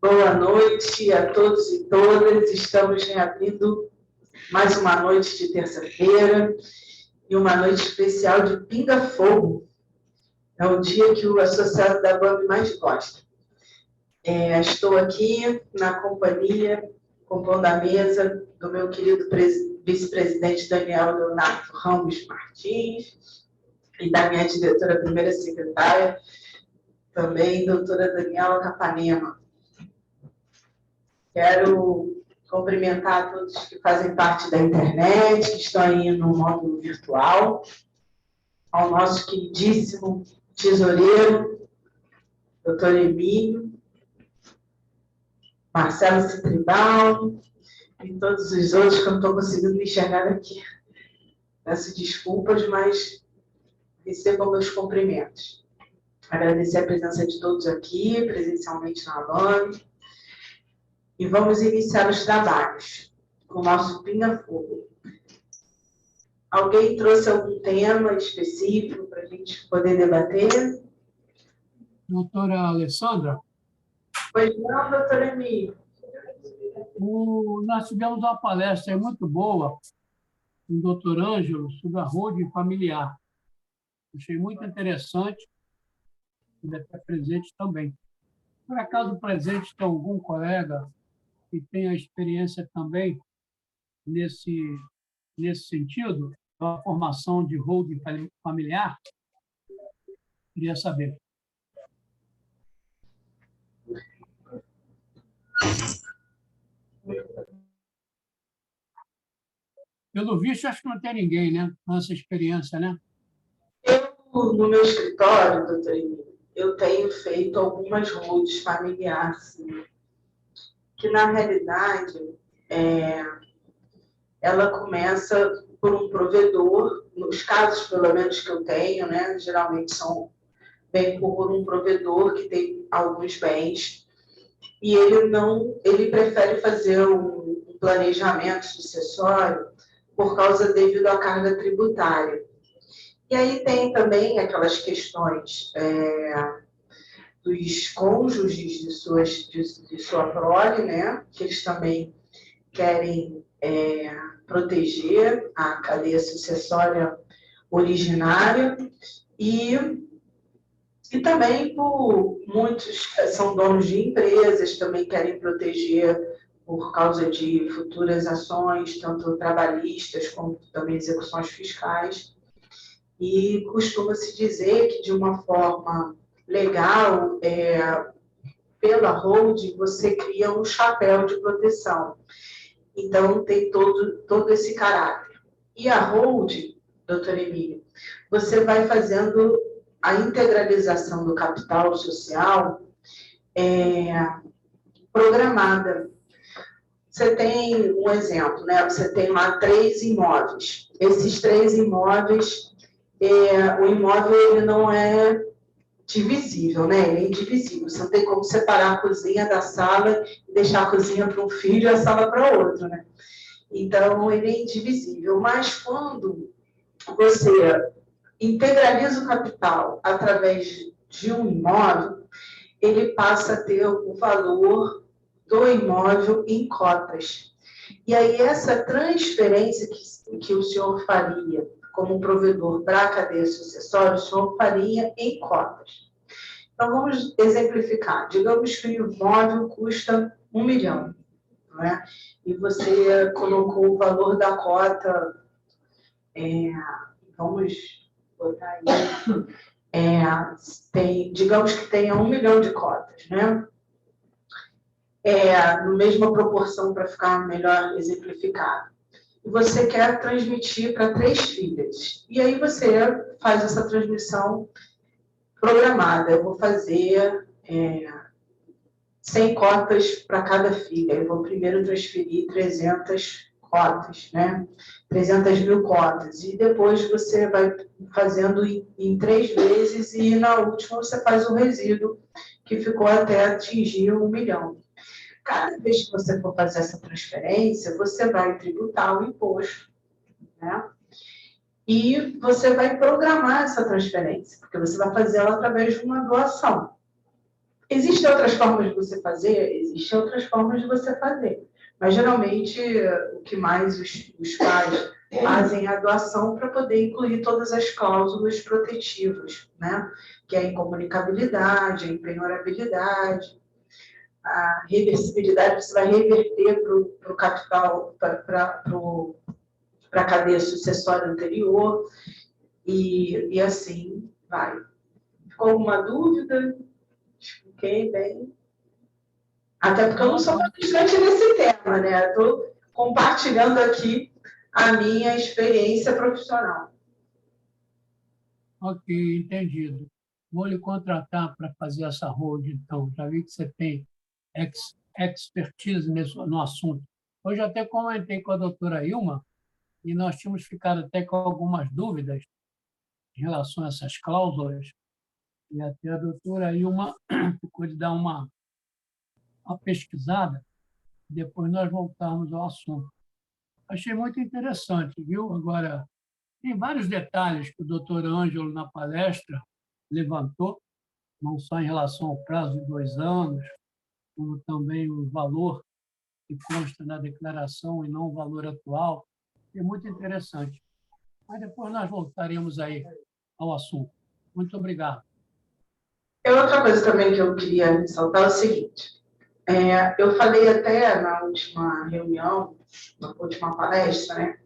Boa noite a todos e todas. Estamos reabrindo mais uma noite de terça-feira e uma noite especial de Pinga Fogo. É o dia que o associado da BAMB mais gosta. Estou aqui na companhia, compondo a mesa do meu querido vice-presidente Daniel Leonardo Ramos Martins e da minha diretora primeira secretária, também doutora Daniela Capanema. Quero cumprimentar todos que fazem parte da internet, que estão aí no módulo virtual, ao nosso queridíssimo tesoureiro, doutor Emílio, Marcelo Citribal e todos os outros que eu não estou conseguindo me enxergar aqui. Peço desculpas, mas recebam meus cumprimentos. Agradecer a presença de todos aqui, presencialmente na LAN. E vamos iniciar os trabalhos com o nosso Pinga Fogo. Alguém trouxe algum tema específico para a gente poder debater? Doutora Alessandra? Pois não, doutora Emília. Nós tivemos uma palestra muito boa com o doutor Ângelo sobre a holding familiar. Achei muito interessante. Ele está presente também. Por acaso presente tem algum colega que tenha experiência também nesse sentido, da formação de holding familiar? Queria saber. Pelo visto, acho que não tem ninguém, né? Com essa experiência, né? No meu escritório, doutora Emília, eu tenho feito algumas holdings familiares, né? Que, na realidade, ela começa por um provedor, nos casos, pelo menos, que eu tenho, né? Geralmente vem por um provedor que tem alguns bens, e ele prefere fazer um planejamento sucessório por causa devido à carga tributária. E aí tem também aquelas questões dos cônjuges de sua prole, né, que eles também querem proteger a cadeia sucessória originária, e também por muitos são donos de empresas, também querem proteger por causa de futuras ações, tanto trabalhistas como também execuções fiscais. E costuma-se dizer que, de uma forma legal, pela holding, você cria um chapéu de proteção. Então, tem todo esse caráter. E a holding, doutora Emília, você vai fazendo a integralização do capital social programada. Você tem um exemplo, né? Você tem lá 3 imóveis. Esses 3 imóveis, o imóvel ele não é divisível, né? Ele é indivisível. Você não tem como separar a cozinha da sala e deixar a cozinha para um filho e a sala para outro, né? Então, ele é indivisível. Mas quando você integraliza o capital através de um imóvel, ele passa a ter o valor do imóvel em cotas. E aí, essa transferência que o senhor faria como provedor para a cadeia sucessória, o senhor faria em cotas. Então, vamos exemplificar. Digamos que o imóvel custa 1 milhão, né? E você colocou o valor da cota, vamos botar aí, digamos que tenha 1 milhão de cotas, né? Na mesma proporção, para ficar melhor exemplificado. E você quer transmitir para 3 filhas. E aí você faz essa transmissão programada. Eu vou fazer 100 cotas para cada filha. Eu vou primeiro transferir 300 cotas, né? 300 mil cotas. E depois você vai fazendo em 3 vezes e na última você faz o resíduo, que ficou até atingir 1 milhão. Cada vez que você for fazer essa transferência, você vai tributar o imposto, né? E você vai programar essa transferência, porque você vai fazer ela através de uma doação. Existem outras formas de você fazer? Existem outras formas de você fazer. Mas, geralmente, o que mais os pais fazem é a doação para poder incluir todas as cláusulas protetivas, né? Que é a incomunicabilidade, a impenhorabilidade, a reversibilidade, você vai reverter para o capital, para a cadeia sucessória anterior, e assim vai. Ficou alguma dúvida? Expliquei bem. Até porque eu não sou palestrante nesse tema, né? Estou compartilhando aqui a minha experiência profissional. Ok, entendido. Vou lhe contratar para fazer essa hold, então. Já vi que você tem expertise no assunto. Hoje até comentei com a doutora Ilma e nós tínhamos ficado até com algumas dúvidas em relação a essas cláusulas, e até a doutora Ilma ficou de dar uma pesquisada, depois nós voltarmos ao assunto. Achei muito interessante, viu? Agora, tem vários detalhes que o doutor Ângelo, na palestra, levantou, não só em relação ao prazo de 2 anos, como também o valor que consta na declaração e não o valor atual. É muito interessante. Mas depois nós voltaremos aí ao assunto. Muito obrigado. Outra coisa também que eu queria ressaltar é o seguinte. Eu falei até na última reunião, na última palestra, né,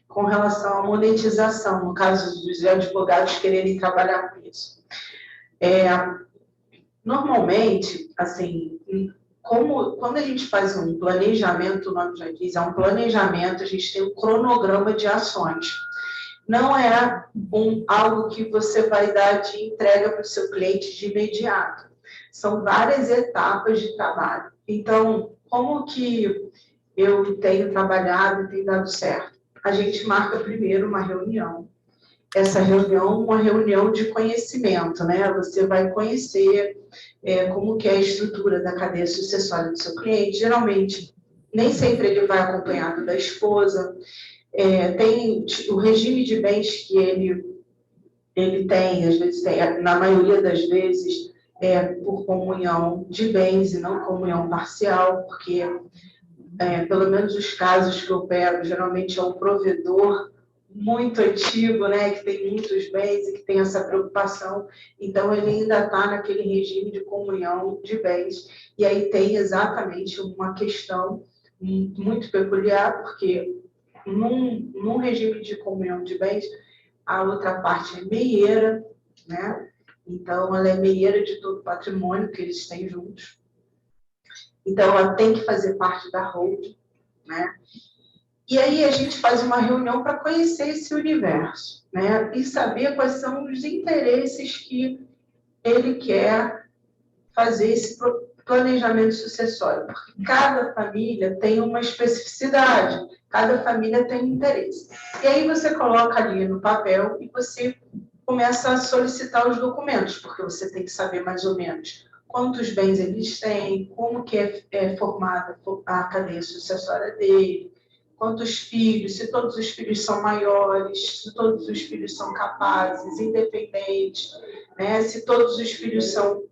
com relação à monetização, no caso dos advogados quererem trabalhar com isso. Normalmente, assim, quando a gente faz um planejamento, o nome já diz, é um planejamento, a gente tem um cronograma de ações. Não é algo que você vai dar de entrega para o seu cliente de imediato. São várias etapas de trabalho. Então, como que eu tenho trabalhado e tem dado certo? A gente marca primeiro uma reunião. Essa reunião, uma reunião de conhecimento, né? Você vai conhecer como que é a estrutura da cadeia sucessória do seu cliente. Geralmente, nem sempre ele vai acompanhado da esposa. Tem o regime de bens que ele tem, às vezes tem, na maioria das vezes, por comunhão de bens e não comunhão parcial, porque, pelo menos os casos que eu pego, geralmente é um provedor muito antigo, né, que tem muitos bens e que tem essa preocupação, então ele ainda está naquele regime de comunhão de bens, e aí tem exatamente uma questão muito peculiar, porque num regime de comunhão de bens, a outra parte é meieira, né? Então, ela é meieira de todo o patrimônio que eles têm juntos. Então, ela tem que fazer parte da holding, né? E aí a gente faz uma reunião para conhecer esse universo, né? E saber quais são os interesses que ele quer fazer esse planejamento sucessório, porque cada família tem uma especificidade, cada família tem um interesse. E aí você coloca ali no papel e você começa a solicitar os documentos, porque você tem que saber mais ou menos quantos bens eles têm, como que é formada a cadeia sucessória dele, quantos filhos, se todos os filhos são maiores, se todos os filhos são capazes, independentes, né? Se todos os filhos são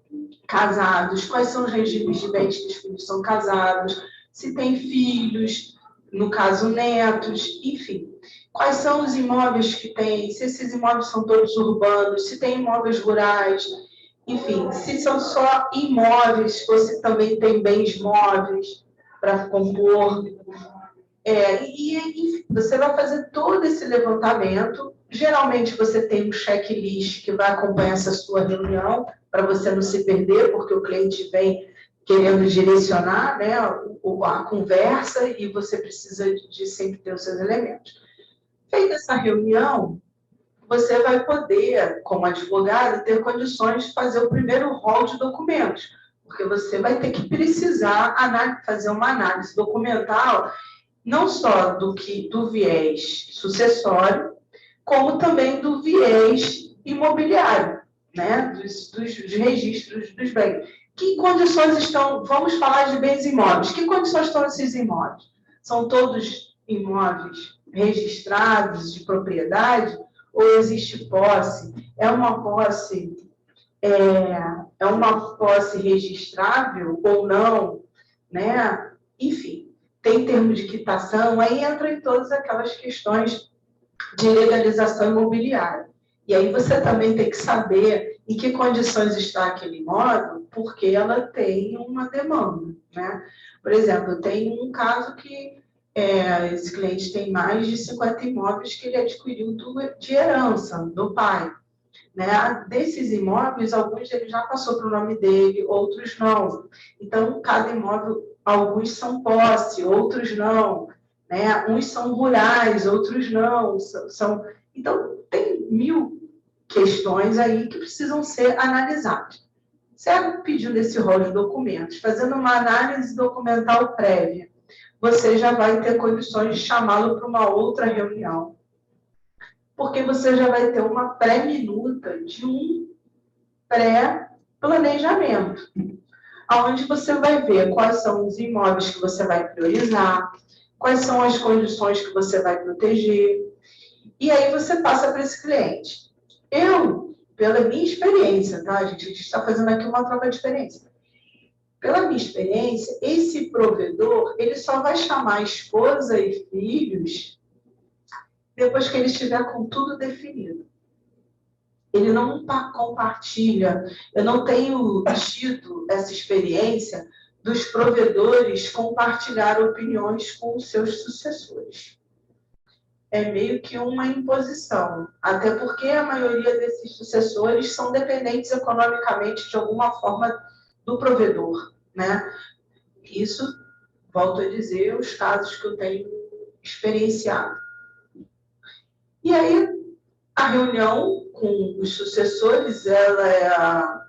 casados, quais são os regimes de bens que os filhos são casados, se tem filhos, no caso netos, enfim. Quais são os imóveis que tem, se esses imóveis são todos urbanos, se tem imóveis rurais, enfim, se são só imóveis, você também tem bens móveis para compor. E você vai fazer todo esse levantamento. Geralmente você tem um checklist que vai acompanhar essa sua reunião, para você não se perder, porque o cliente vem querendo direcionar, né, a conversa e você precisa de sempre ter os seus elementos. Feita essa reunião, você vai poder, como advogado, ter condições de fazer o primeiro rol de documentos, porque você vai ter que precisar fazer uma análise documental não só do viés sucessório, como também do viés imobiliário, né? dos registros dos bens. Que condições estão, vamos falar de bens imóveis, que condições estão esses imóveis? São todos imóveis registrados de propriedade ou existe posse? É uma posse é uma posse registrável ou não, né? Enfim, tem termo de quitação, aí entra em todas aquelas questões de legalização imobiliária. E aí você também tem que saber em que condições está aquele imóvel, porque ela tem uma demanda, né? Por exemplo, tem um caso que esse cliente tem mais de 50 imóveis que ele adquiriu de herança do pai, né? Desses imóveis, alguns ele já passou para o nome dele, outros não. Então, cada imóvel, alguns são posse, outros não, né? Uns são rurais, outros não. Então, tem 1000 questões aí que precisam ser analisadas. Você pedindo esse rol de documentos, fazendo uma análise documental prévia, você já vai ter condições de chamá-lo para uma outra reunião, porque você já vai ter uma pré-minuta de um pré-planejamento, onde você vai ver quais são os imóveis que você vai priorizar, quais são as condições que você vai proteger, e aí você passa para esse cliente. Eu, pela minha experiência, tá, gente? A gente está fazendo aqui uma troca de experiência. Pela minha experiência, esse provedor, ele só vai chamar a esposa e filhos depois que ele estiver com tudo definido. Ele não compartilha. Eu não tenho tido essa experiência dos provedores compartilhar opiniões com os seus sucessores. É meio que uma imposição, até porque a maioria desses sucessores são dependentes economicamente de alguma forma do provedor, né? Isso, volto a dizer, os casos que eu tenho experienciado. E aí, a reunião com os sucessores, ela é a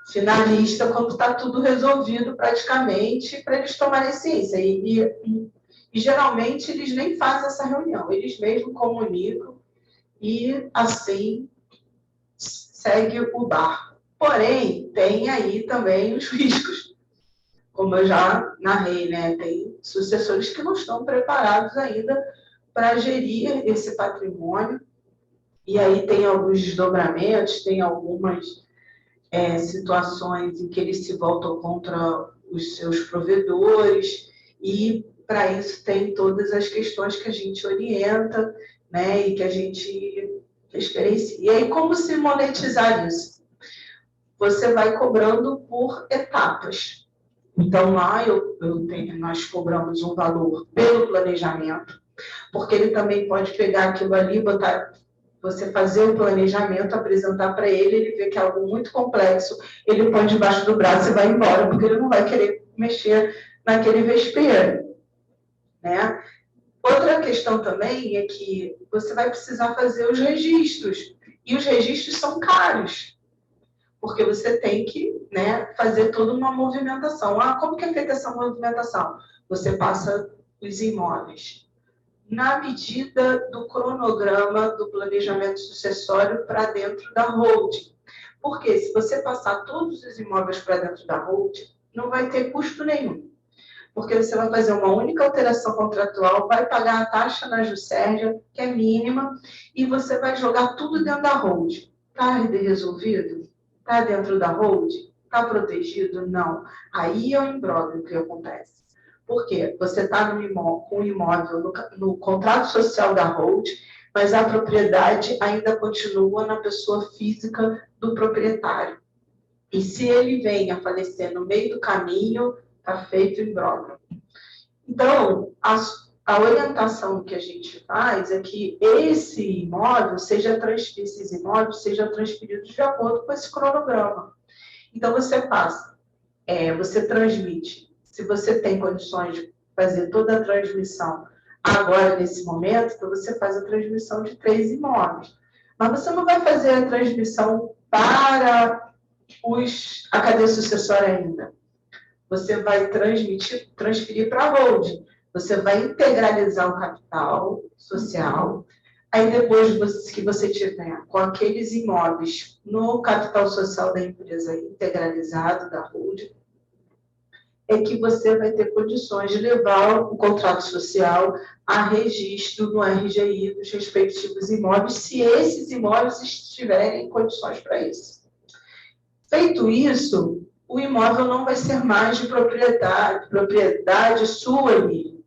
finalista, quando está tudo resolvido praticamente, para eles tomarem ciência. E geralmente eles nem fazem essa reunião, eles mesmos comunicam e assim segue o barco. Porém, tem aí também os riscos, como eu já narrei, né? Tem sucessores que não estão preparados ainda para gerir esse patrimônio, e aí tem alguns desdobramentos, tem algumas situações em que eles se voltam contra os seus provedores, e para isso tem todas as questões que a gente orienta, né, e que a gente experiencia. E aí, como se monetizar isso? Você vai cobrando por etapas. Então, lá nós cobramos um valor pelo planejamento, porque ele também pode pegar aquilo ali, você fazer o planejamento, apresentar para ele, ele vê que é algo muito complexo, ele põe debaixo do braço e vai embora, porque ele não vai querer mexer naquele vespeiro, né? Outra questão também é que você vai precisar fazer os registros, e os registros são caros, porque você tem que, né, fazer toda uma movimentação. Como que é feita essa movimentação? Você passa os imóveis na medida do cronograma do planejamento sucessório para dentro da holding. Porque se você passar todos os imóveis para dentro da holding, não vai ter custo nenhum. Porque você vai fazer uma única alteração contratual, vai pagar a taxa na Juscerja, que é mínima, e você vai jogar tudo dentro da holding. Está resolvido? Está dentro da holding? Está protegido? Não. Aí é um imbróglio que acontece. Por quê? Você está com o imóvel no contrato social da holding, mas a propriedade ainda continua na pessoa física do proprietário. E se ele vem a falecer no meio do caminho, está feito o imbróglio. Então, a orientação que a gente faz é que esses imóveis sejam transferidos de acordo com esse cronograma. Então, você transmite. Se você tem condições de fazer toda a transmissão agora, nesse momento, então você faz a transmissão de 3 imóveis. Mas você não vai fazer a transmissão para a cadeia sucessória ainda. Você vai transferir para a holding. Você vai integralizar o capital social. Aí, depois que você tiver com aqueles imóveis no capital social da empresa integralizado, da holding, é que você vai ter condições de levar o contrato social a registro no RGI dos respectivos imóveis, se esses imóveis estiverem em condições para isso. Feito isso, o imóvel não vai ser mais de propriedade sua, Emílio.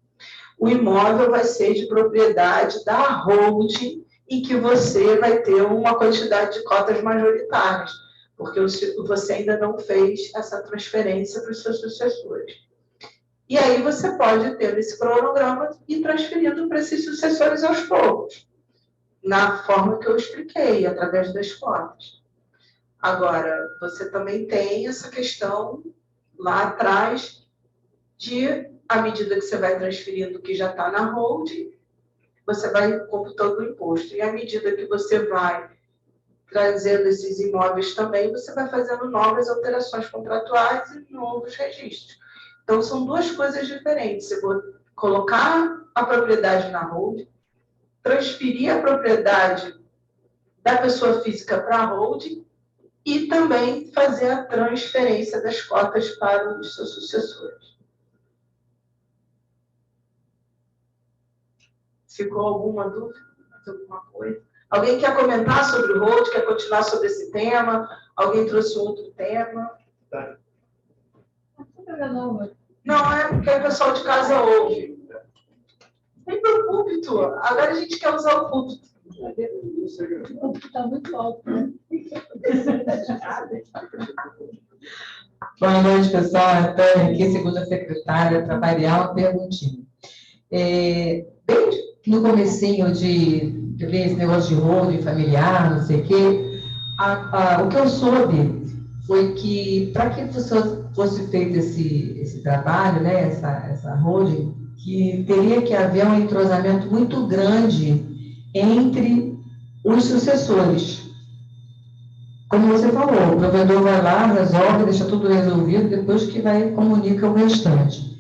O imóvel vai ser de propriedade da holding e que você vai ter uma quantidade de cotas majoritárias, porque você ainda não fez essa transferência para os seus sucessores. E aí você pode ter esse cronograma e transferindo para esses sucessores aos poucos, na forma que eu expliquei, através das cotas. Agora, você também tem essa questão lá atrás de, à medida que você vai transferindo o que já está na holding, você vai computando o imposto. E à medida que você vai trazendo esses imóveis também, você vai fazendo novas alterações contratuais e novos registros. Então, são duas coisas diferentes. Você vai colocar a propriedade na holding, transferir a propriedade da pessoa física para a holding e também fazer a transferência das cotas para os seus sucessores. Ficou alguma dúvida? Alguma coisa? Alguém quer comentar sobre o hold? Quer continuar sobre esse tema? Alguém trouxe outro tema? Tá. Não, é porque o pessoal de casa ouve. Vem para o púlpito. Agora a gente quer usar o púlpito. O púlpito está muito alto, né? Boa noite, pessoal. Antônia aqui, segunda secretária, para variar uma perguntinha. Bem no comecinho de ver esse negócio de holding familiar, não sei o quê, o que eu soube foi que, para que fosse feito esse trabalho, né, essa holding, que teria que haver um entrosamento muito grande entre os sucessores. Como você falou, o provedor vai lá, resolve, deixa tudo resolvido, depois que vai comunica o restante.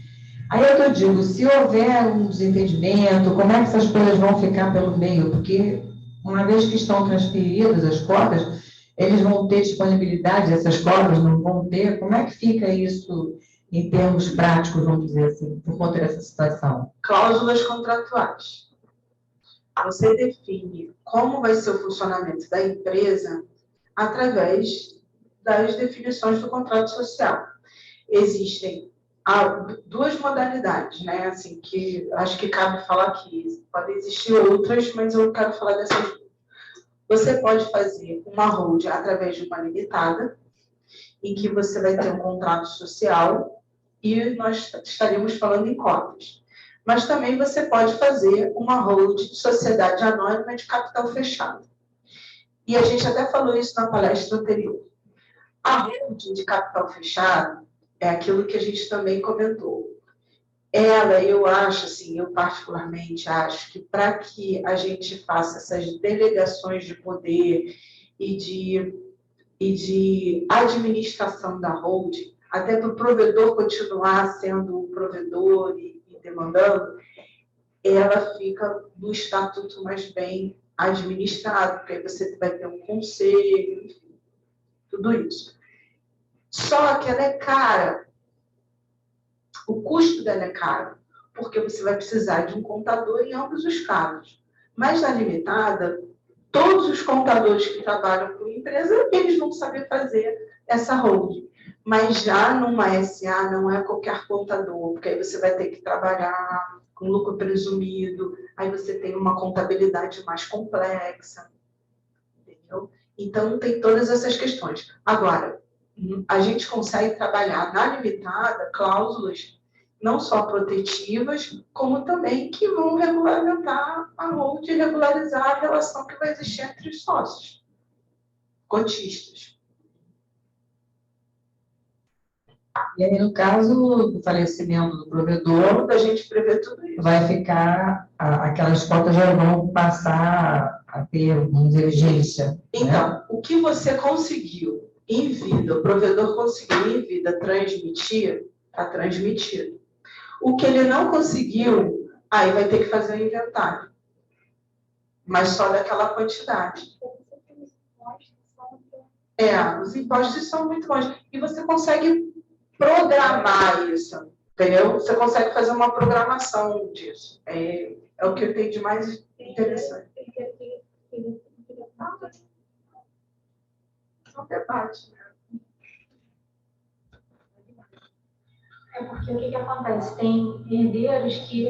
Aí é o que eu digo, se houver um desentendimento, como é que essas coisas vão ficar pelo meio? Porque, uma vez que estão transferidas as cotas, eles vão ter disponibilidade, essas cotas não vão ter, como é que fica isso em termos práticos, vamos dizer assim, por conta dessa situação? Cláusulas contratuais. Você define como vai ser o funcionamento da empresa através das definições do contrato social. Existem duas modalidades, né? Assim, que acho que cabe falar aqui. Podem existir outras, mas eu quero falar dessas duas. Você pode fazer uma holding através de uma limitada, em que você vai ter um contrato social e nós estaremos falando em cotas. Mas também você pode fazer uma holding de sociedade anônima de capital fechado. E a gente até falou isso na palestra anterior. A holding de capital fechado é aquilo que a gente também comentou. Ela, eu acho, assim, eu particularmente acho que para que a gente faça essas delegações de poder e de administração da holding, até para o provedor continuar sendo o provedor e demandando, ela fica no estatuto mais bem administrado, porque aí você vai ter um conselho, enfim, tudo isso. Só que ela é cara. O custo dela é caro, porque você vai precisar de um contador em ambos os casos. Mas na limitada, todos os contadores que trabalham com empresa, eles vão saber fazer essa holding. Mas já numa SA não é qualquer contador, porque aí você vai ter que trabalhar com lucro presumido, aí você tem uma contabilidade mais complexa, entendeu? Então, tem todas essas questões. Agora, a gente consegue trabalhar na limitada cláusulas não só protetivas, como também que vão regulamentar a holding e regularizar a relação que vai existir entre os sócios, cotistas. E aí, no caso do falecimento do provedor, A gente prevê tudo isso. vai ficar, aquelas cotas já vão passar a ter, vamos dizer, vigência. Então, o que você conseguiu em vida, o provedor conseguiu em vida transmitir, está transmitido. O que ele não conseguiu, aí vai ter que fazer o inventário. Mas só daquela quantidade. Os impostos são muito bons. E você consegue programar isso, entendeu? Você consegue fazer uma programação disso. É o que eu tenho de mais interessante. É um debate, né? É porque o que acontece? Tem herdeiros que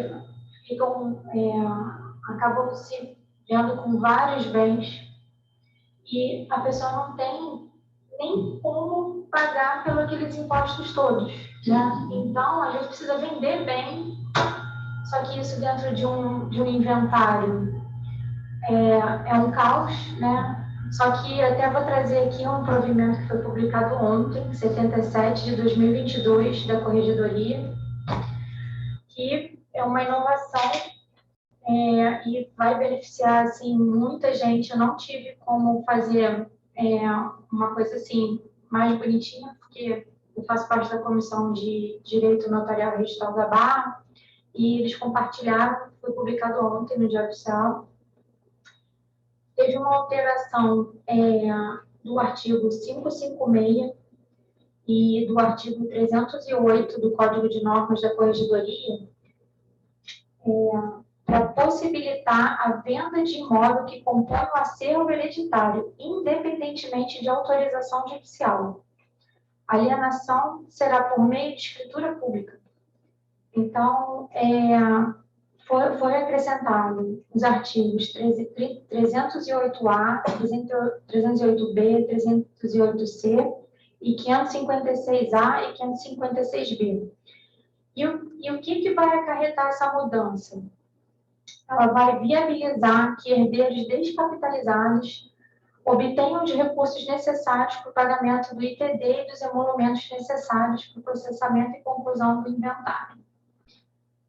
ficam, acabam se vendo com vários bens e a pessoa não tem nem como pagar pelos aqueles impostos todos, né? Então, a gente precisa vender bem, só que isso dentro de um inventário é um caos, né? Só que até vou trazer aqui um provimento que foi publicado ontem, 77 de 2022, da Corregedoria, que é uma inovação e vai beneficiar assim, muita gente. Eu não tive como fazer uma coisa assim mais bonitinha, porque eu faço parte da Comissão de Direito Notarial Registral da Barra, e eles compartilharam, foi publicado ontem no Diário Oficial. Teve uma alteração do artigo 556 e do artigo 308 do Código de Normas da Corregedoria, para possibilitar a venda de imóvel que compõe o acervo hereditário, independentemente de autorização judicial. A alienação será por meio de escritura pública. Então, foi acrescentado os artigos 308A, 308B, 308C e 556A e 556B. E o que vai acarretar essa mudança? Ela vai viabilizar que herdeiros descapitalizados obtenham os recursos necessários para o pagamento do ITD e dos emolumentos necessários para o processamento e conclusão do inventário.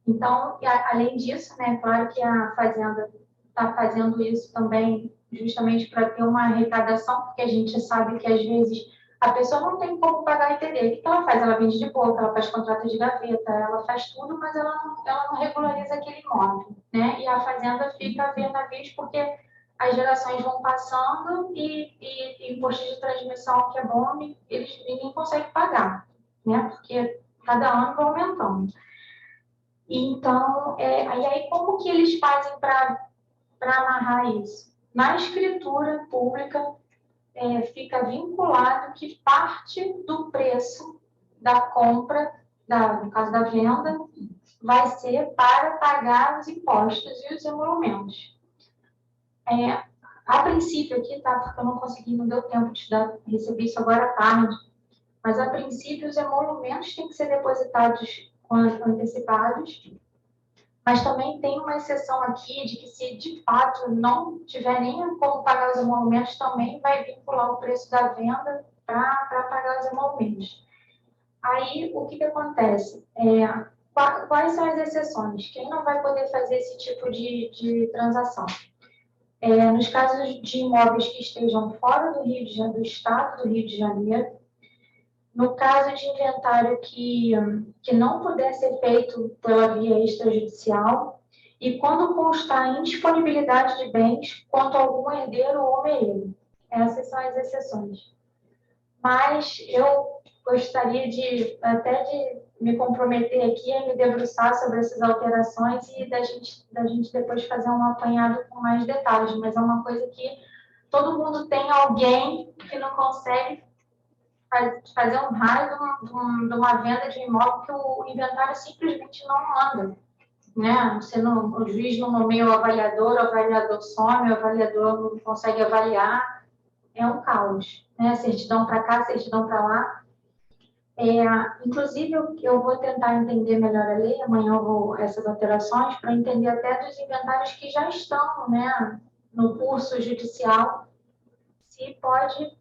Então, além disso, né, claro que a Fazenda está fazendo isso também justamente para ter uma arrecadação, porque a gente sabe que às vezes a pessoa não tem como pagar ITD. O que ela faz? Ela vende de boca, ela faz contrato de gaveta, ela faz tudo, mas ela não regulariza aquele imóvel, né? E a Fazenda fica a ver navios porque as gerações vão passando e imposto de transmissão, que é bom, ninguém consegue pagar, né? Porque cada ano vai aumentando. Então, e aí como que eles fazem para amarrar isso? Na escritura pública, fica vinculado que parte do preço da compra, no caso da venda, vai ser para pagar os impostos e os emolumentos. A princípio aqui, tá, porque eu não consegui, não deu tempo de receber isso agora à tarde, mas a princípio os emolumentos têm que ser depositados antecipados, mas também tem uma exceção aqui de que se de fato não tiver nem como pagar os emolumentos, também vai vincular o preço da venda para pagar os emolumentos. Aí, o que acontece? Quais são as exceções? Quem não vai poder fazer esse tipo de transação? Nos casos de imóveis que estejam fora do estado do Rio de Janeiro, no caso de inventário que não puder ser feito pela via extrajudicial e quando constar indisponibilidade de bens quanto a algum herdeiro ou meio. Essas são as exceções. Mas eu gostaria até de me comprometer aqui a me debruçar sobre essas alterações e da gente depois fazer um apanhado com mais detalhes. Mas é uma coisa que todo mundo tem alguém que não consegue fazer um raio de uma venda de um imóvel que o inventário simplesmente não anda, né? O juiz não nomeia o avaliador some, o avaliador não consegue avaliar, é um caos, né? Certidão para cá, certidão para lá. Inclusive, eu vou tentar entender melhor a lei, amanhã eu vou essas alterações, para entender até dos inventários que já estão, né, no curso judicial, se pode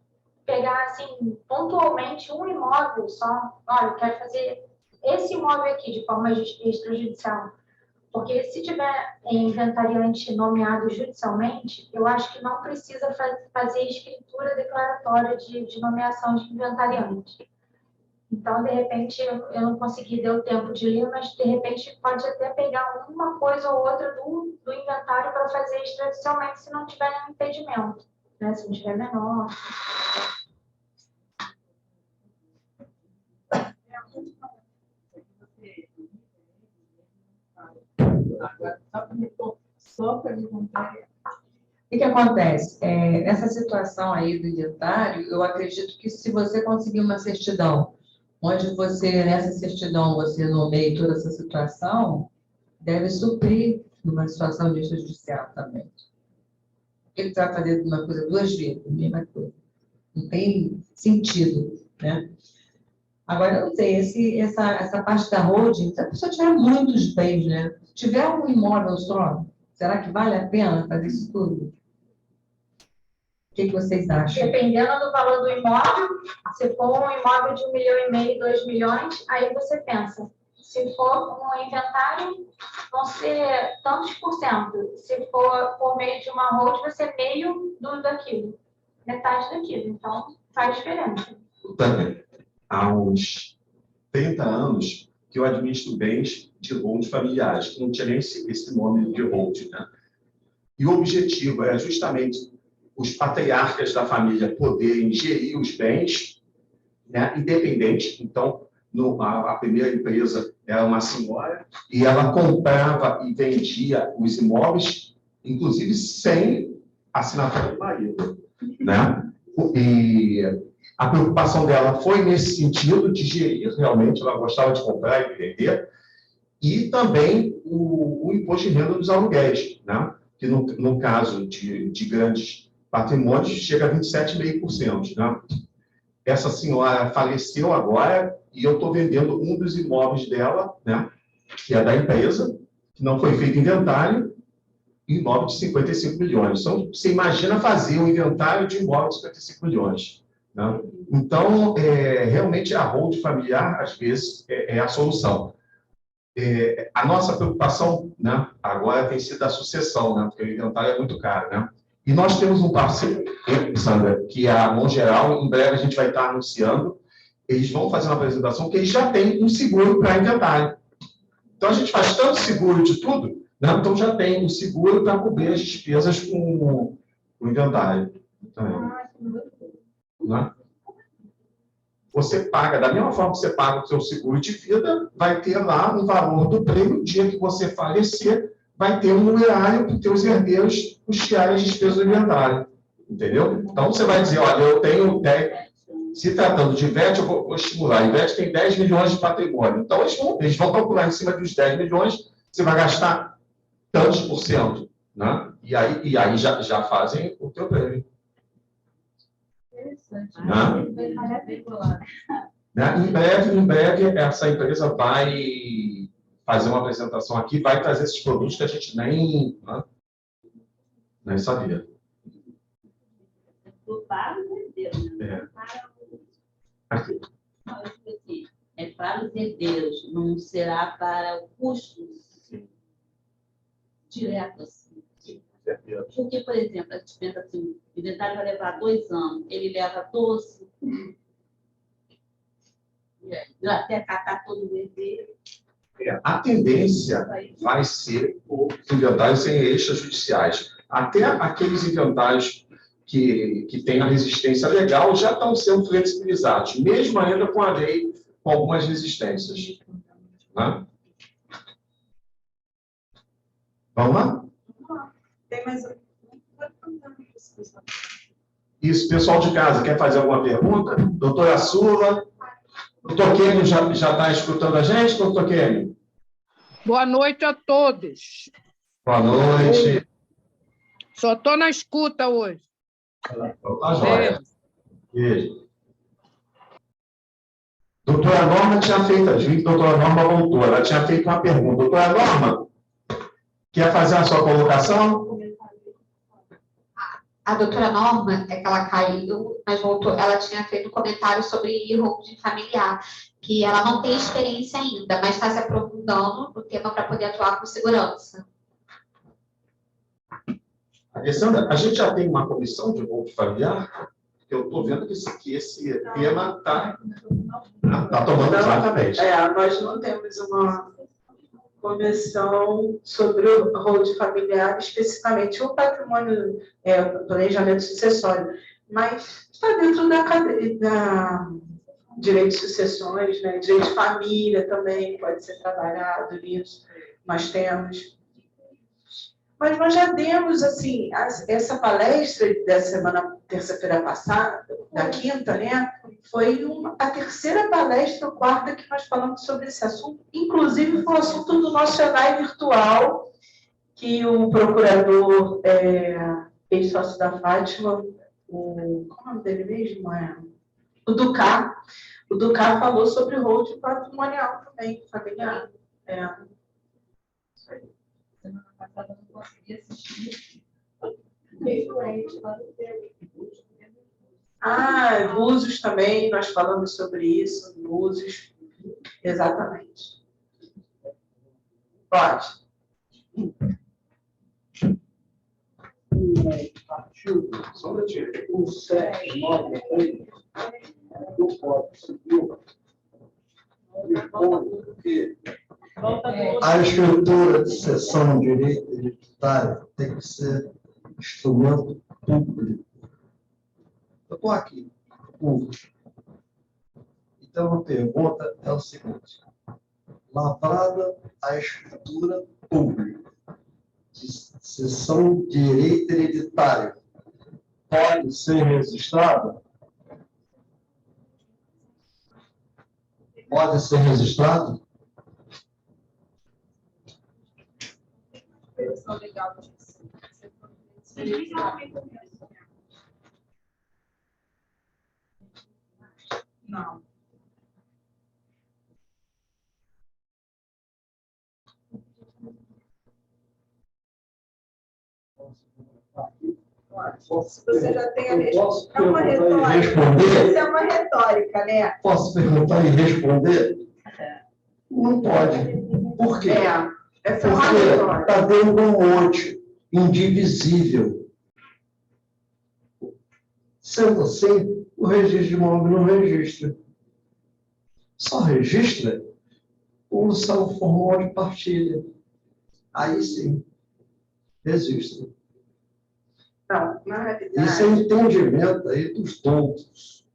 pegar, assim, pontualmente um imóvel só. Olha, eu quero fazer esse imóvel aqui de forma extrajudicial. Porque se tiver inventariante nomeado judicialmente, eu acho que não precisa fazer escritura declaratória de nomeação de inventariante. Então, de repente, eu não consegui, deu tempo de ler, mas de repente pode até pegar uma coisa ou outra do inventário para fazer extrajudicialmente, se não tiver nenhum impedimento, né? Se não tiver menor. Agora, só para me contar. O que acontece? Nessa situação aí do inventário, eu acredito que se você conseguir uma certidão, onde você, nessa certidão, você nomeia toda essa situação, deve suprir numa situação de judicial também. Porque ele vai fazer uma coisa duas vezes, a mesma coisa. Não tem sentido, né? Agora, eu não sei, essa parte da holding, se a pessoa tiver muitos bens, né? Se tiver um imóvel só, será que vale a pena fazer isso tudo? O que vocês acham? Dependendo do valor do imóvel, se for um imóvel de 1,5 milhão, 2 milhões, aí você pensa, se for um inventário, vão ser tantos por cento. Se for por meio de uma hold, vai ser meio daquilo, metade daquilo. Então, faz diferença. Também, há uns 30 anos que eu administro bens de hold familiares, que não tinha nem esse nome de hold, né? E o objetivo é justamente os patriarcas da família poderem gerir os bens, né, independente. Então, a primeira empresa era uma senhora e ela comprava e vendia os imóveis, inclusive sem assinatura do marido, né? E a preocupação dela foi nesse sentido de gerir, realmente, ela gostava de comprar e vender, e também o imposto de renda dos aluguéis, né? Que no caso de grandes patrimônios chega a 27,5%, né? Essa senhora faleceu agora e eu estou vendendo um dos imóveis dela, né? Que é da empresa, que não foi feito inventário, imóvel de 55 milhões. Então, você imagina fazer um inventário de imóvel de 55 milhões. Né? Então, realmente, a hold familiar, às vezes, é a solução. A nossa preocupação, né, agora tem sido a sucessão, né, porque o inventário é muito caro. Né? E nós temos um parceiro, Sandra, que é a Mongeral, em breve a gente vai estar anunciando, eles vão fazer uma apresentação que eles já têm um seguro para inventário. Então, a gente faz tanto seguro de tudo, né? Então já tem um seguro para cobrir as despesas com o inventário. Então, né? Você paga, da mesma forma que você paga o seu seguro de vida, vai ter lá no valor do prêmio, no dia que você falecer, vai ter um numerário para os seus herdeiros custearem as despesas do inventário. Entendeu? Então, você vai dizer, olha, eu tenho 10... Se tratando de IVET, eu vou estimular. A IVET tem 10 milhões de patrimônio. Então, eles vão calcular em cima dos 10 milhões, você vai gastar tantos por cento. Né? E aí já fazem o teu prêmio. Interessante. Né? Em breve, essa empresa vai fazer uma apresentação aqui, vai trazer esses produtos que a gente nem sabia. Para os herdeiros, né? Aqui. É para os herdeiros, não será para o custo direto, assim. Porque, por exemplo, a gente pensa assim, o inventário vai levar 2 anos, ele leva 12, até catar todo o herdeiro. A tendência vai ser os inventários sem extrajudiciais. Até aqueles inventários que têm a resistência legal já estão sendo flexibilizados, mesmo ainda com a lei com algumas resistências. Né? Vamos lá? Tem mais Isso, pessoal de casa, quer fazer alguma pergunta? Doutora Sula? Doutor Kênio já está escutando a gente, doutor Kênio? Boa noite a todos. Boa noite. Só estou na escuta hoje. Tá jóia. Beijo. Doutora Norma tinha feito, a doutora Norma voltou, ela tinha feito uma pergunta. Doutora Norma, quer fazer a sua colocação? A doutora Norma, é que ela caiu, mas voltou, ela tinha feito um comentário sobre holding familiar, que ela não tem experiência ainda, mas está se aprofundando no tema para poder atuar com segurança. Alessandra, a gente já tem uma comissão de holding familiar? Eu estou vendo que esse tema está tomando exatamente. Nós não temos uma comissão sobre o holding familiar, especificamente o patrimônio, o planejamento sucessório, mas está dentro da cadeia, da direito de sucessões, né? Direito de família também pode ser trabalhado nisso, nós temos. Mas nós já demos, assim, essa palestra da semana, terça-feira passada, da quinta, né? Foi a terceira palestra, ou quarta, que nós falamos sobre esse assunto. Inclusive, foi o assunto do nosso Senai virtual, que o procurador, ex-sócio da Fátima, qual é o nome dele mesmo? O Ducá. O Ducá falou sobre holding patrimonial também, familiar. Isso aí. Semana passada eu não consegui assistir. Búzios também, nós falamos sobre isso, Búzios, exatamente. Pode. Artigo, só um minutinho, 1793 do Código Civil dispõe que a escritura de cessão de direito hereditário tem que ser instrumento público. Eu estou aqui, público. Então, a pergunta é o seguinte: lavrada a escritura pública de cessão de direito hereditário, pode ser registrada? Pode ser registrado? Não. Se você já tem a resposta, é uma retórica. Isso é uma retórica, né? Posso perguntar e responder? Não pode. Por quê? Essa é uma Porque retórica. está dentro de um monte indivisível. Sendo assim, o registro de imóvel não registra. Só registra o salvo formal de partilha. Aí sim, registra. Não, na realidade... Isso é entendimento aí dos todos.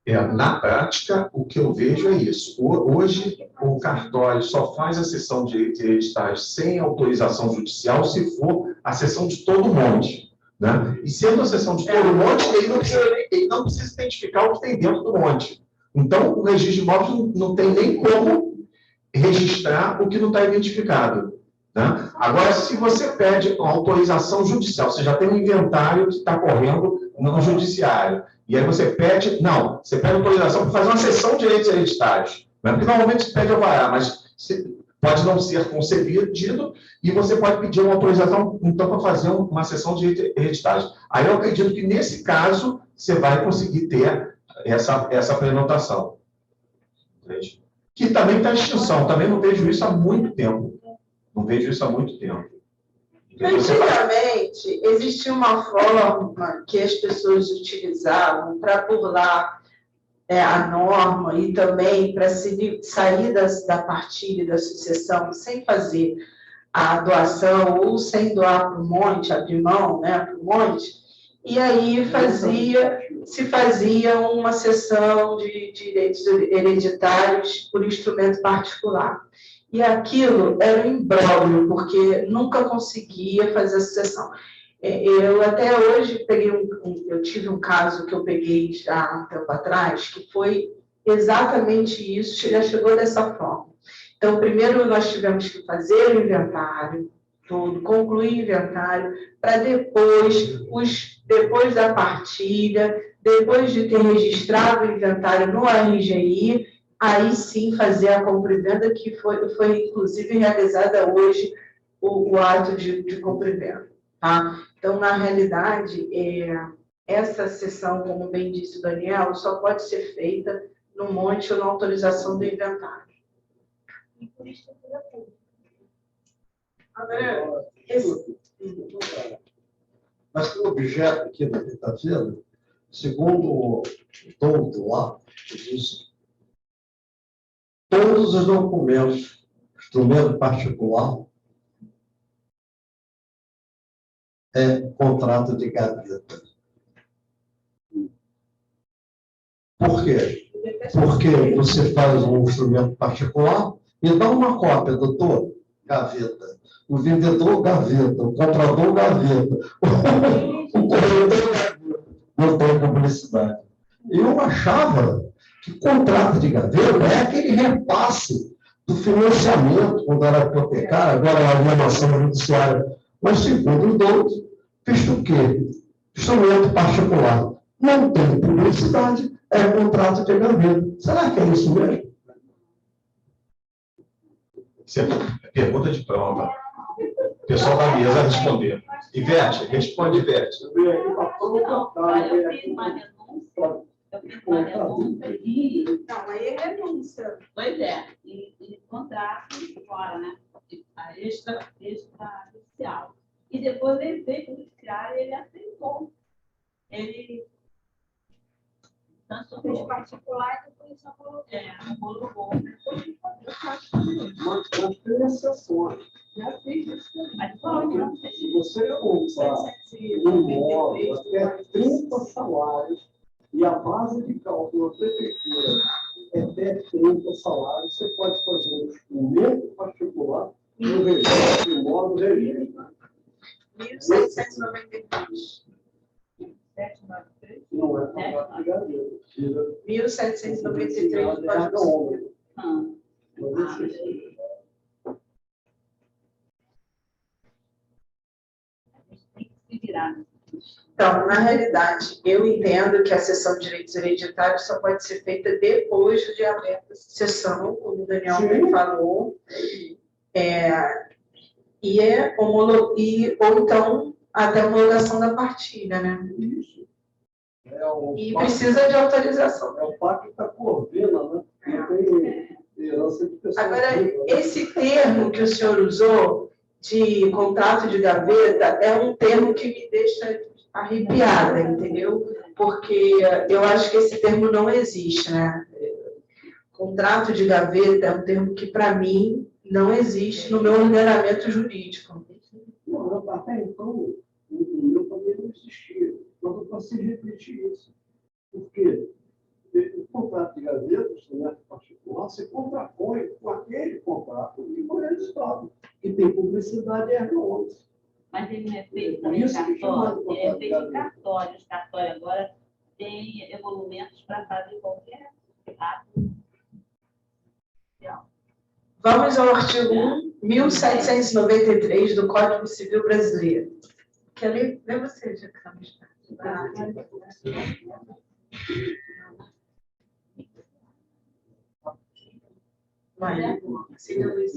Na prática, o que eu vejo é isso. Hoje, o cartório só faz a cessão de direitos hereditários sem autorização judicial se for a cessão de todo monte. Né? E sendo a cessão de todo monte, ele não precisa identificar o que tem dentro do monte. Então, o registro de imóveis não tem nem como registrar o que não está identificado. Né? Agora, se você pede uma autorização judicial, você já tem um inventário que está correndo no judiciário, e aí você pede autorização para fazer uma cessão de direitos hereditários. Né? Porque normalmente se pede alvará, mas pode não ser concedido, e você pode pedir uma autorização, então, para fazer uma cessão de direitos hereditários. Aí eu acredito que, nesse caso, você vai conseguir ter essa prenotação. Entende? Que também está em extinção, também não vejo isso há muito tempo. Antigamente, existia uma forma que as pessoas utilizavam para burlar a norma e também para sair da partilha e da sucessão sem fazer a doação ou sem doar para o monte, abrir mão, né, para o monte, e aí se fazia uma cessão de direitos hereditários por instrumento particular. E aquilo era um imbróglio, porque nunca conseguia fazer a sucessão. Eu até hoje eu tive um caso que eu peguei já há um tempo atrás, que foi exatamente isso, já chegou dessa forma. Então, primeiro nós tivemos que fazer o inventário, concluir o inventário, para depois da partilha, depois de ter registrado o inventário no RGI, aí sim fazer a compra e venda, que foi inclusive realizada hoje o ato de compra e venda. Tá? Então, na realidade, essa sessão, como bem disse o Daniel, só pode ser feita no monte ou na autorização do inventário. E por estrutura pública. Agora, Mas tem um objeto aqui na quinta-feira, segundo o doutor lá, que diz todos os documentos, instrumento particular, é contrato de gaveta. Por quê? Porque você faz um instrumento particular, Me dá uma cópia, doutor. Gaveta. O vendedor, gaveta. O comprador, gaveta. O corretor, gaveta. Não tem publicidade. Eu achava que contrato de gaveta é aquele repasse do financiamento, quando era hipotecário, agora é a alienação judiciária. Mas, segundo o doutor, visto o quê? Instrumento particular. Não tem publicidade, é contrato de gaveta. Será que é isso mesmo? Pergunta de prova. O pessoal da mesa responder. Ivete, responde, Ivete. Olha, eu fiz uma denúncia e... Não, aí é renúncia. Pois é, e contrato fora, né? A extrajudicial. E depois ele veio para o judiciário e ele aceitou. Ele... Tanto fez particular e depois só colocou. Mas tem exceções. Mas pode, Se você comprar um imóvel até 30 salários e a base de cálculo da prefeitura é até 30 salários, você pode fazer um instrumento particular no registro de imóvel registro. 1.793. Não é contrato de gaveta. 1.793 do Código Civil. Então, na realidade, eu entendo que a cessão de direitos hereditários só pode ser feita depois de aberta a sucessão, como o Daniel bem falou, ou então até a homologação da partilha, né? Isso. E precisa de autorização. É o pacto da Corvina, né? Não tem herança de pessoa. Agora, esse termo que o senhor usou, de contrato de gaveta, é um termo que me deixa arrepiada, entendeu? Porque eu acho que esse termo não existe, né? Contrato de gaveta é um termo que, para mim, não existe no meu ordenamento jurídico. Não, até então, o meu também não existia. Mas eu posso repetir isso. Por quê? O contrato de gaveta, o instrumento particular, você contrapõe com aquele contrato que foi registrado, que tem publicidade e RO11. Mas ele não é feito também em cartório, é feito em cartório. Os cartórios agora têm emolumentos para fazer qualquer ato. Vamos ao artigo 1.793 do Código Civil Brasileiro. Quer ler? Lê você, já que estamos. Vai, siga, Luiz.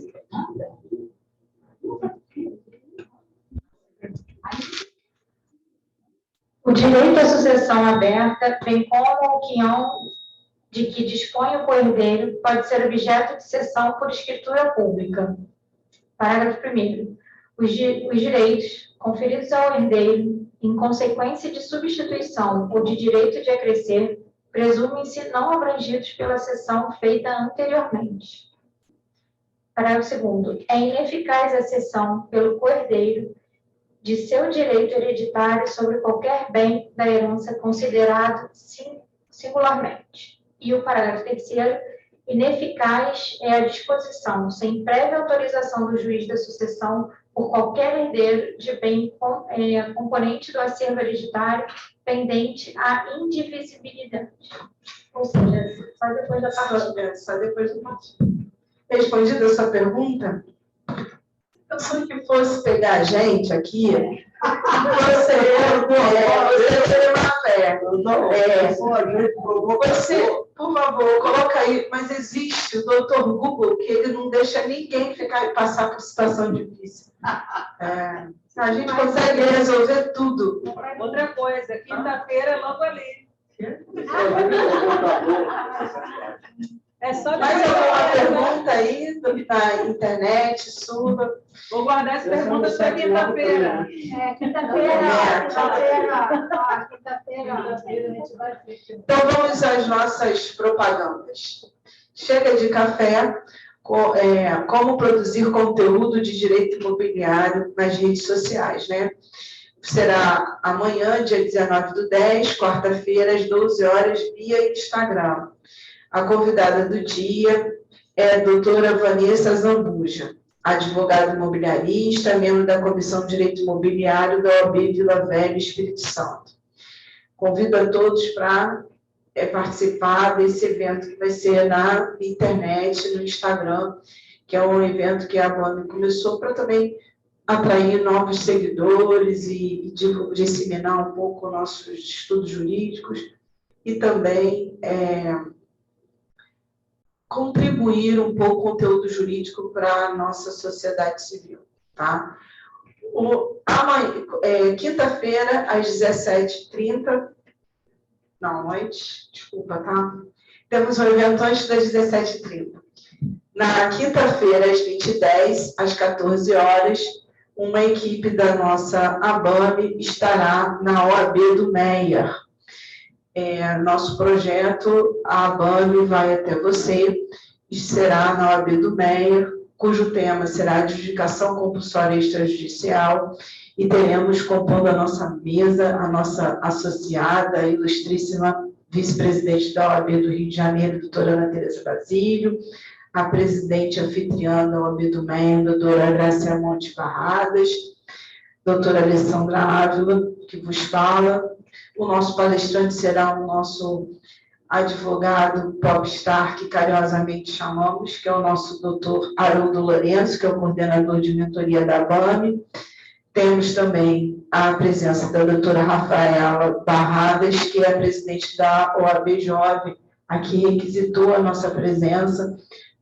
O direito à sucessão aberta, bem como o quião de que dispõe o coerdeiro, pode ser objeto de cessão por escritura pública. Parágrafo 1º. Os direitos conferidos ao herdeiro, em consequência de substituição ou de direito de acrescer, presumem-se não abrangidos pela cessão feita anteriormente. Parágrafo 2º. É ineficaz a cessão pelo coerdeiro de seu direito hereditário sobre qualquer bem da herança considerado singularmente. E o parágrafo 3º, ineficaz é a disposição, sem prévia autorização do juiz da sucessão, por qualquer herdeiro de bem componente do acervo hereditário pendente à indivisibilidade. Ou seja, só depois da partilha. Só depois da partilha. Respondida a sua pergunta, eu só que fosse pegar a gente aqui, você teria uma fé. Você, por favor, coloca aí, mas existe o doutor Google, que ele não deixa ninguém passar por situação difícil. A gente consegue resolver tudo. Outra coisa, quinta-feira é logo ali. É só Mais alguma pergunta aí na internet, sua? Vou guardar as perguntas para quinta-feira. Quinta-feira a gente vai ver. Então, vamos às nossas propagandas. Chega de café, como produzir conteúdo de direito imobiliário nas redes sociais, né? Será amanhã, dia 19/10, quarta-feira, às 12 horas, via Instagram. A convidada do dia é a doutora Vanessa Zambuja, advogada imobiliarista, membro da Comissão de Direito Imobiliário da OAB Vila Velha, Espírito Santo. Convido a todos para participar desse evento que vai ser na internet, no Instagram, que é um evento que a ABAME começou para também atrair novos seguidores e disseminar um pouco nossos estudos jurídicos e também contribuir um pouco o conteúdo jurídico para a nossa sociedade civil, tá? Quinta-feira, às 17h30, não, noite, desculpa, tá? Temos um evento antes das 17h30. Na quinta-feira, às 20h10, às 14 horas, uma equipe da nossa ABAME estará na OAB do Meier. Nosso projeto, a ABAME vai até você, e será na OAB do Meier, cujo tema será adjudicação compulsória extrajudicial, e teremos compondo a nossa mesa, a nossa associada, a ilustríssima vice-presidente da OAB do Rio de Janeiro, doutora Ana Tereza Basílio, a presidente anfitriã da OAB do Meier, doutora Gracia Monte Barradas, doutora Alessandra Ávila, que vos fala. O nosso palestrante será o nosso advogado popstar, que carinhosamente chamamos, que é o nosso doutor Haroldo Lourenço, que é o coordenador de mentoria da ABAME. Temos também a presença da doutora Rafaela Barradas, que é a presidente da OAB Jovem, aqui requisitou a nossa presença,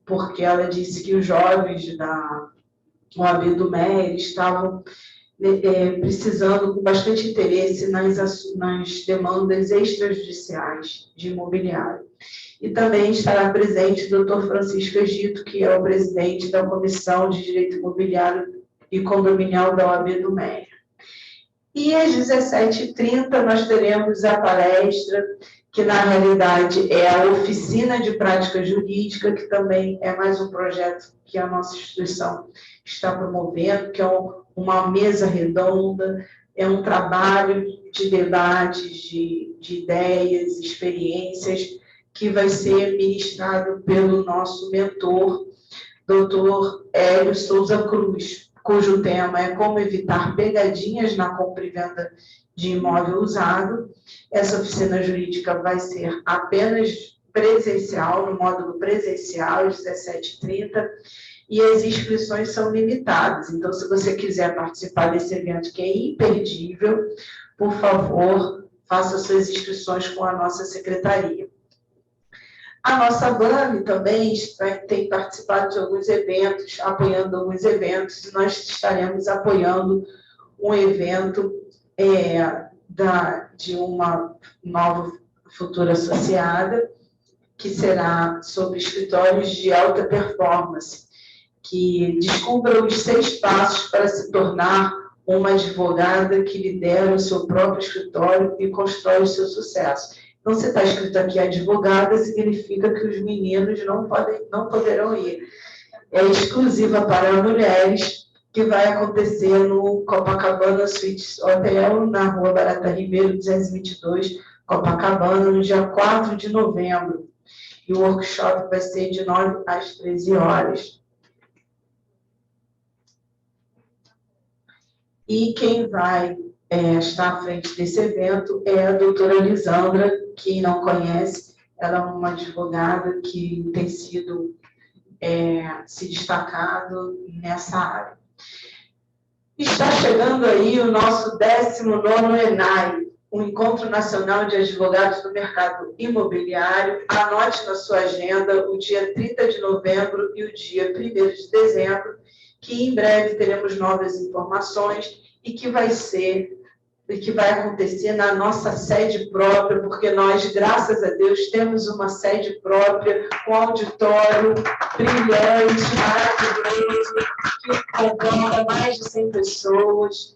porque ela disse que os jovens da OAB do Meier estavam precisando com bastante interesse nas demandas extrajudiciais de imobiliário. E também estará presente o doutor Francisco Egito, que é o presidente da Comissão de Direito Imobiliário e Condominial da OAB do Meier. E às 17h30 nós teremos a palestra, que na realidade é a Oficina de Prática Jurídica, que também é mais um projeto que a nossa instituição está promovendo, que é uma mesa redonda, é um trabalho de debates, de ideias, experiências, que vai ser ministrado pelo nosso mentor, doutor Hélio Souza Cruz, cujo tema é como evitar pegadinhas na compra e venda de imóvel usado. Essa oficina jurídica vai ser apenas presencial, no módulo presencial, às 17h30, e as inscrições são limitadas. Então, se você quiser participar desse evento, que é imperdível, por favor, faça suas inscrições com a nossa secretaria. A nossa ABAME também tem participado de alguns eventos, apoiando alguns eventos, e nós estaremos apoiando um evento de uma nova futura associada, que será sobre escritórios de alta performance, que descubra os 6 passos para se tornar uma advogada que lidera o seu próprio escritório e constrói o seu sucesso. Então, se está escrito aqui advogada, significa que os meninos não poderão ir. É exclusiva para mulheres, que vai acontecer no Copacabana Suites Hotel, na Rua Barata Ribeiro, 222, Copacabana, no dia 4 de novembro. E o workshop vai ser de 9 às 13 horas. E quem vai estar à frente desse evento é a doutora Lisandra. Quem não conhece, ela é uma advogada que tem sido se destacado nessa área. Está chegando aí o nosso 19º ENAI, o Encontro Nacional de Advogados do Mercado Imobiliário. Anote na sua agenda o dia 30 de novembro e o dia 1º de dezembro, que em breve teremos novas informações e que vai acontecer na nossa sede própria, porque nós, graças a Deus, temos uma sede própria, um auditório brilhante, maravilhoso, que comporta mais de 100 pessoas,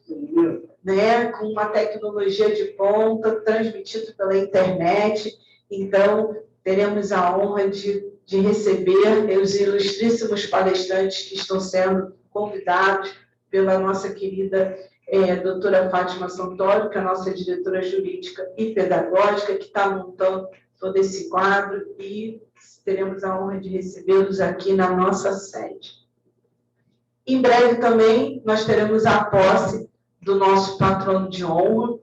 né, com uma tecnologia de ponta, transmitido pela internet. Então, teremos a honra de receber os ilustríssimos palestrantes que estão sendo convidados pela nossa querida doutora Fátima Santoro, que é a nossa diretora jurídica e pedagógica, que está montando todo esse quadro e teremos a honra de recebê-los aqui na nossa sede. Em breve também nós teremos a posse do nosso patrono de honra,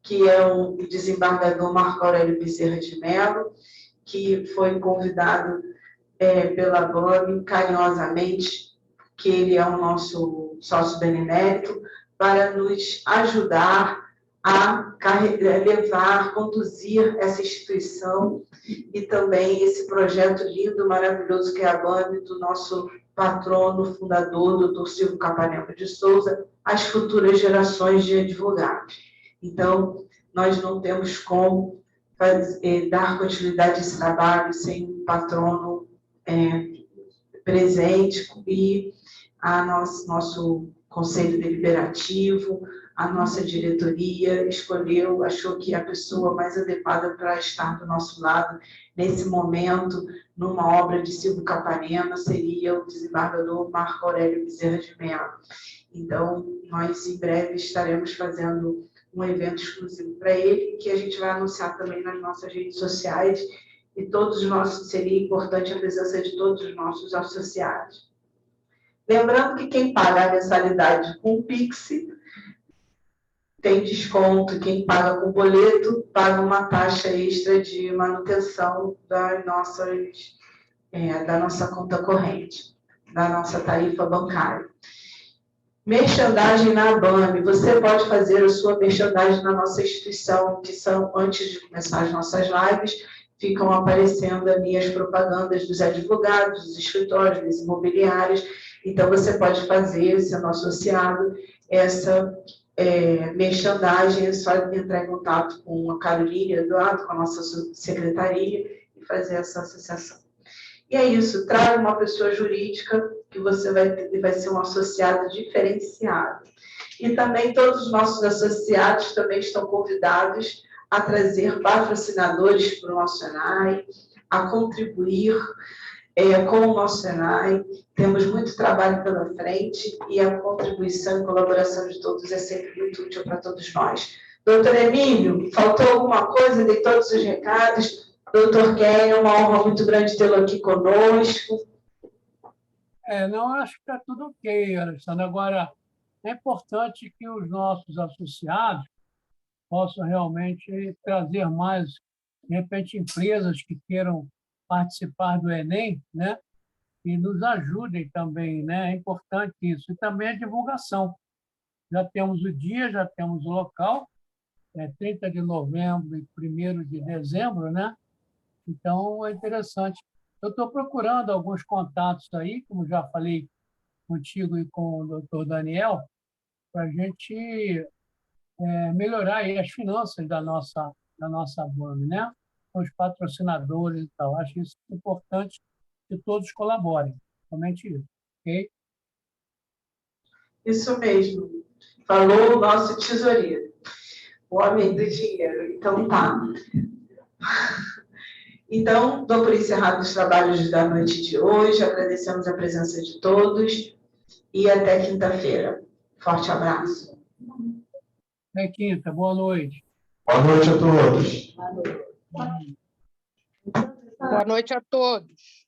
que é o desembargador Marco Aurélio Bezerra de Mello, que foi convidado pela BAME carinhosamente, que ele é o nosso sócio benemérito, para nos ajudar a levar, conduzir essa instituição e também esse projeto lindo, maravilhoso que é a BAME, do nosso patrono, fundador, doutor Silvio Capanema de Souza, às futuras gerações de advogados. Então, nós não temos como dar continuidade a esse trabalho sem um patrono presente e nosso Conselho Deliberativo, a nossa diretoria achou que a pessoa mais adequada para estar do nosso lado nesse momento, numa obra de Silvio Capanema, seria o desembargador Marco Aurélio Bezerra de Mello. Então, nós em breve estaremos fazendo um evento exclusivo para ele, que a gente vai anunciar também nas nossas redes sociais, e seria importante a presença de todos os nossos associados. Lembrando que quem paga a mensalidade com Pix tem desconto, quem paga com boleto paga uma taxa extra de manutenção da nossa conta corrente, da nossa tarifa bancária. Merchandising na BAME. Você pode fazer a sua merchandising na nossa instituição, que são, antes de começar as nossas lives, ficam aparecendo ali as propagandas dos advogados, dos escritórios, das imobiliárias. Então, você pode fazer, sendo associado, essa merchandising, é só entrar em contato com a Carolina e o Eduardo, com a nossa secretaria, e fazer essa associação. E é isso, traga uma pessoa jurídica, que você vai ser um associado diferenciado. E também todos os nossos associados também estão convidados a trazer patrocinadores para o nosso Senai, a contribuir com o nosso Senai. Temos muito trabalho pela frente e a contribuição e colaboração de todos é sempre muito útil para todos nós. Doutor Emílio, faltou alguma coisa? Dei todos os recados. Doutor Ken, é uma honra muito grande tê-lo aqui conosco. Não, acho que está tudo ok, Alexandre. Agora, é importante que os nossos associados possam realmente trazer mais, de repente, empresas que queiram participar do Enem, né? E nos ajudem também, né? É importante isso. E também a divulgação. Já temos o dia, já temos o local, 30 de novembro e 1º de dezembro, né? Então, é interessante. Eu estou procurando alguns contatos aí, como já falei contigo e com o doutor Daniel, para a gente melhorar aí as finanças da nossa BAME, né? Com os patrocinadores e tal. Acho isso importante que todos colaborem. Somente isso, ok? Isso mesmo. Falou o nosso tesoureiro, o homem do dinheiro. Então, tá. Então, dou por encerrado os trabalhos da noite de hoje. Agradecemos a presença de todos e até quinta-feira. Forte abraço. Até quinta. Boa noite. Boa noite a todos. Boa noite a todos.